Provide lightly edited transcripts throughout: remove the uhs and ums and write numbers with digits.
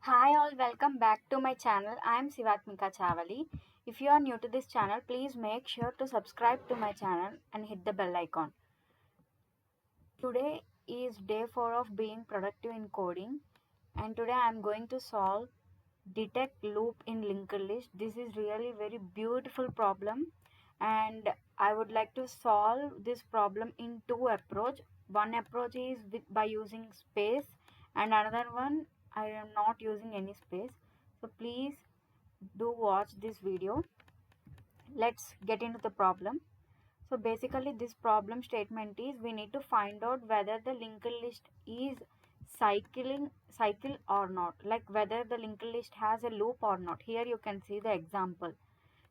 Hi all, welcome back to my channel. I am Sivathmika Chavali. If you are new to this channel, please make sure to subscribe to my channel and hit the bell icon. Today is day 4 of being productive in coding, and today I am going to solve detect loop in linked list. This is really very beautiful problem, and I would like to solve this problem in two approach. One approach is by using space, and another one I am not using any space. So please do watch this video. Let's get into the problem. So basically this problem statement is we need to find out whether the linked list is cycle or not, like whether the linked list has a loop or not. Here you can see the example.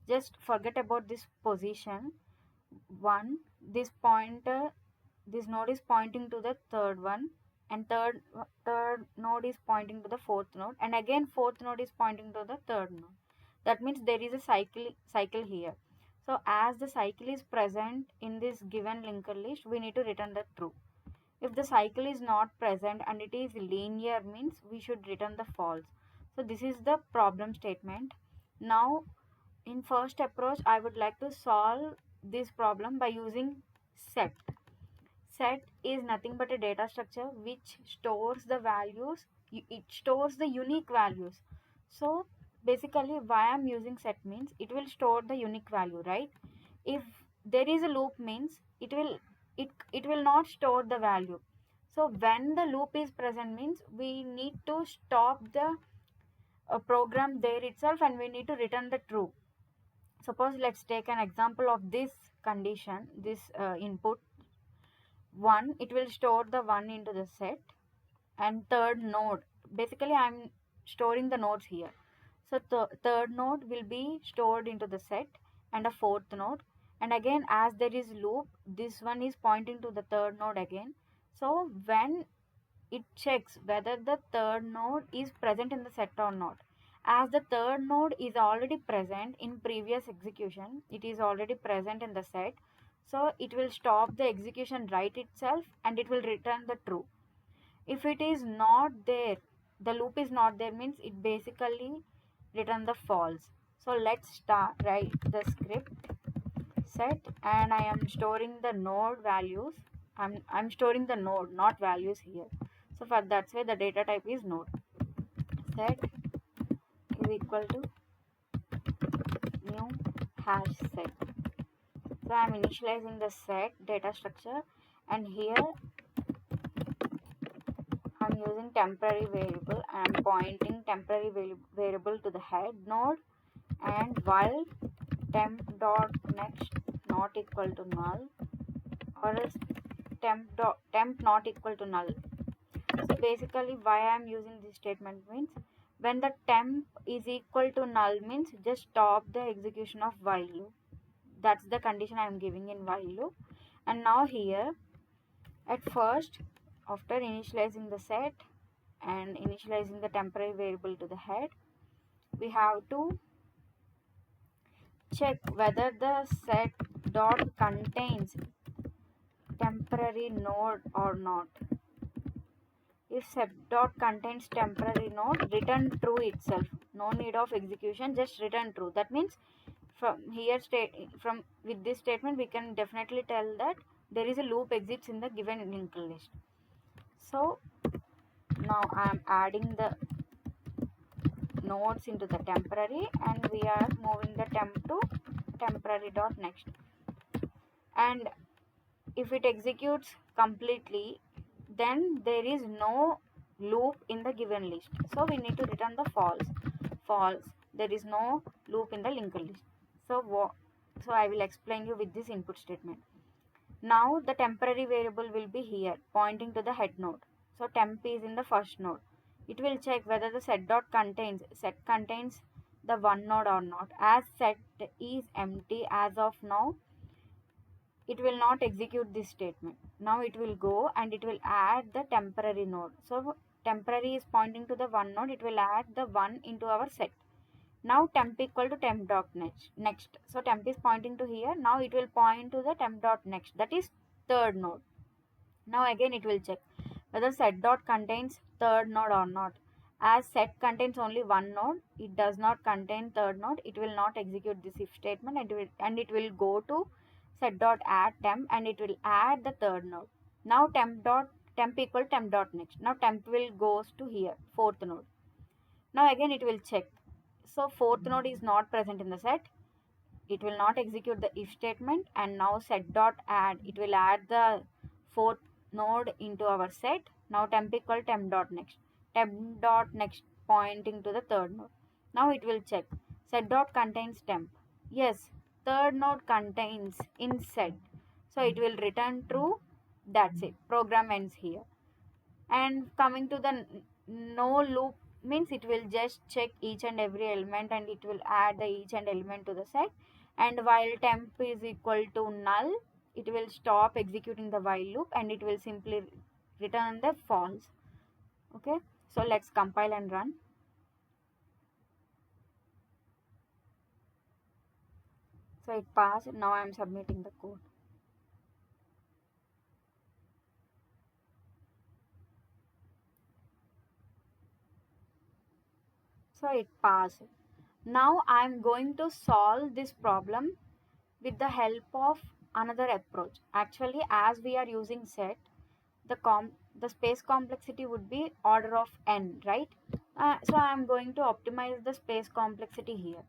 Just forget about this position one. This node is pointing to the third one, and third node is pointing to the fourth node, and again fourth node is pointing to the third node. That means there is a cycle here. So as the cycle is present in this given linked list, we need to return the true. If the cycle is not present and it is linear, means we should return the false. So this is the problem statement. Now in first approach, I would like to solve this problem by using set. Set is nothing but a data structure which stores the values. It stores the unique values. So basically why I'm using set means it will store the unique value, right? If there is a loop means it will not store the value. So when the loop is present means we need to stop the program there itself, and we need to return the true. Suppose let's take an example of this condition, this input 1. It will store the 1 into the set, and third node, basically I'm storing the nodes here. So third node will be stored into the set, and a fourth node, and again as there is loop, this one is pointing to the third node again. So when it checks whether the third node is present in the set or not, as the third node is already present in previous execution, it is already present in the set, so it will stop the execution right itself and it will return the true. If it is not there, the loop is not there, means it basically return the false. So let's start write the script set, and I am storing the node values. I'm storing the node, not values here. So for that's why the data type is node. Set is equal to new hash set. So I'm initializing the set data structure, and here I'm using temporary variable. I'm pointing temporary variable to the head node, and while temp dot next not equal to null, or else temp not equal to null. So basically why I am using this statement means when the temp is equal to null means just stop the execution of while loop. That's the condition I am giving in while loop. And now here at first, after initializing the set and initializing the temporary variable to the head, we have to check whether the set dot contains temporary node or not. If set dot contains temporary node, return true itself. No need of execution, just return true. That means from here with this statement we can definitely tell that there is a loop exists in the given linked list. So now I am adding the nodes into the temporary, and we are moving the temp to temporary dot next. And if it executes completely, then there is no loop in the given list, so we need to return the false. There is no loop in the linked list. So I will explain you with this input statement. Now the temporary variable will be here pointing to the head node. So temp is in the first node. It will check whether the set contains the one node or not. As set is empty as of now, it will not execute this statement. Now it will go and it will add the temporary node. So temporary is pointing to the one node, it will add the one into our set. Now temp equal to temp dot next. So temp is pointing to here. Now it will point to the temp dot next, that is third node. Now again it will check whether set dot contains third node or not. As set contains only one node, it does not contain third node, it will not execute this if statement, and it will go to set dot add temp, and it will add the third node. Now temp equal temp dot next. Now temp will goes to here, fourth node. Now again it will check. So fourth node is not present in the set, it will not execute the if statement, and now set dot add, it will add the fourth node into our set. Now temp equal temp dot next, temp dot next pointing to the third node. Now it will check set dot contains temp, yes, third node contains in set, so it will return true. That's it, program ends here. And coming to the no loop means it will just check each and every element, and it will add the each and element to the set. And while temp is equal to null, it will stop executing the while loop, and it will simply return the false. Okay, so let's compile and run. So it passed. Now I am submitting the code. So it passed. Now I am going to solve this problem with the help of another approach. Actually, as we are using set, the space complexity would be order of n, right? So I am going to optimize the space complexity here.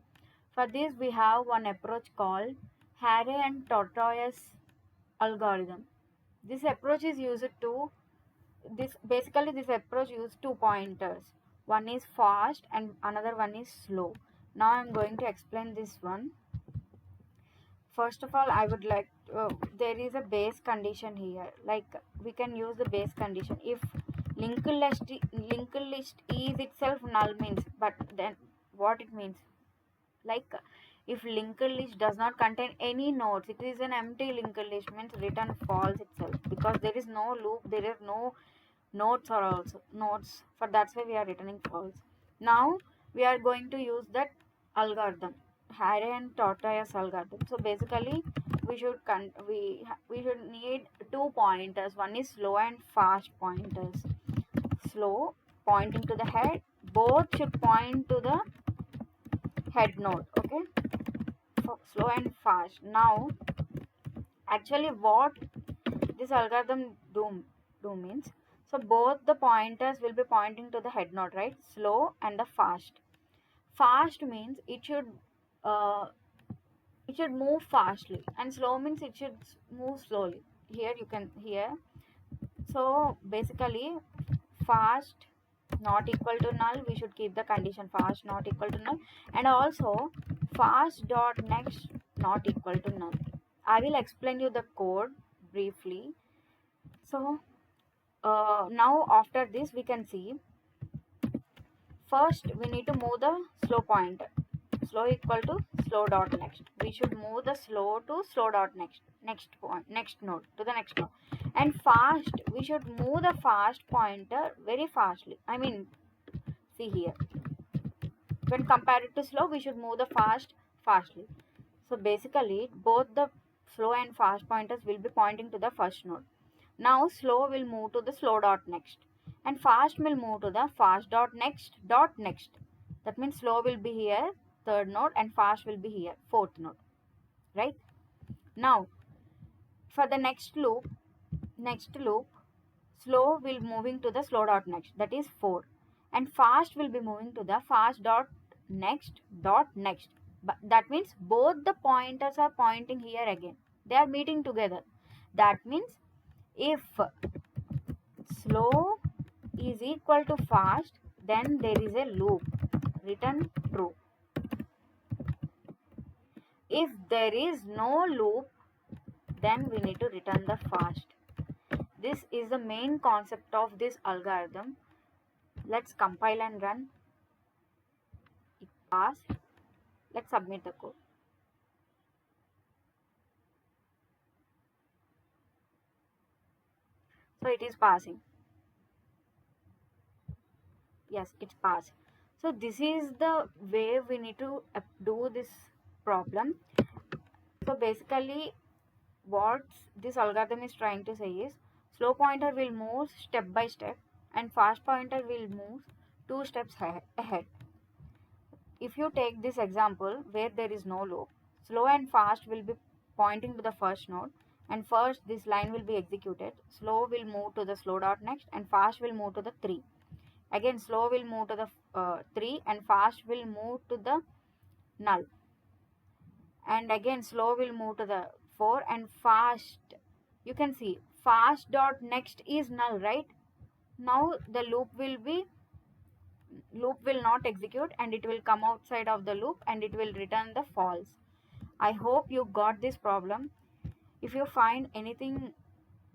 For this, we have one approach called array and tortoise algorithm. This approach is used to this approach uses two pointers. One is fast and another one is slow. Now I am going to explain this one. First of all, I would like there is a base condition here. Like we can use the base condition. If linked list is itself null means, but then what it means? Like if linked list does not contain any nodes, it is an empty linked list, means return false itself, because there is no loop, there is no nodes are also nodes. For that's why we are returning false. Now we are going to use that algorithm, array and tortoise algorithm. So basically we should need two pointers. One is slow and fast pointers. Slow pointing to the head, both should point to the head node. Okay, so slow and fast. Now actually what this algorithm do means, so both the pointers will be pointing to the head node, right? Slow and the fast. Fast means uh, it should move fastly, and slow means it should move slowly. Here you can hear. So basically fast not equal to null, we should keep the condition fast not equal to null, and also fast dot next not equal to null. I will explain you the code briefly. So now after this we can see, first we need to move the slow pointer. Slow equal to slow dot next, we should move the slow to slow dot next node to the next node. And fast, we should move the fast pointer very fastly. I mean, see here, when compared to slow, we should move the fastly. So basically both the slow and fast pointers will be pointing to the first node. Now slow will move to the slow dot next, and fast will move to the fast dot next. That means slow will be here, third node, and fast will be here, fourth node, right? Now for the next loop, slow will moving to the slow dot next, that is 4, and fast will be moving to the fast dot next. But that means both the pointers are pointing here again, they are meeting together. That means if slow is equal to fast, then there is a loop, return true. If there is no loop, then we need to return the fast. This is the main concept of this algorithm. Let's compile and run. It passed. Let's submit the code. So it is passing. Yes, it's passed. So this is the way we need to do this problem. So basically what this algorithm is trying to say is, slow pointer will move step by step and fast pointer will move 2 steps ahead. If you take this example where there is no loop, slow and fast will be pointing to the first node, and first this line will be executed. Slow will move to the slow dot next, and fast will move to the 3. Again, slow will move to the 3, and fast will move to the null. And again, slow will move to the 4, and fast, you can see fast dot next is null, right? Now the loop will not execute, and it will come outside of the loop, and it will return the false. I hope you got this problem. If you find anything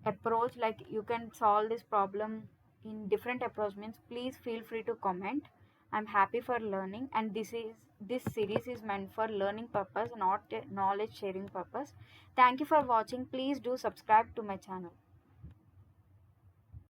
approach like you can solve this problem in different approach means, please feel free to comment. I'm happy for learning, and this series is meant for learning purpose, not knowledge sharing purpose. Thank you for watching. Please do subscribe to my channel.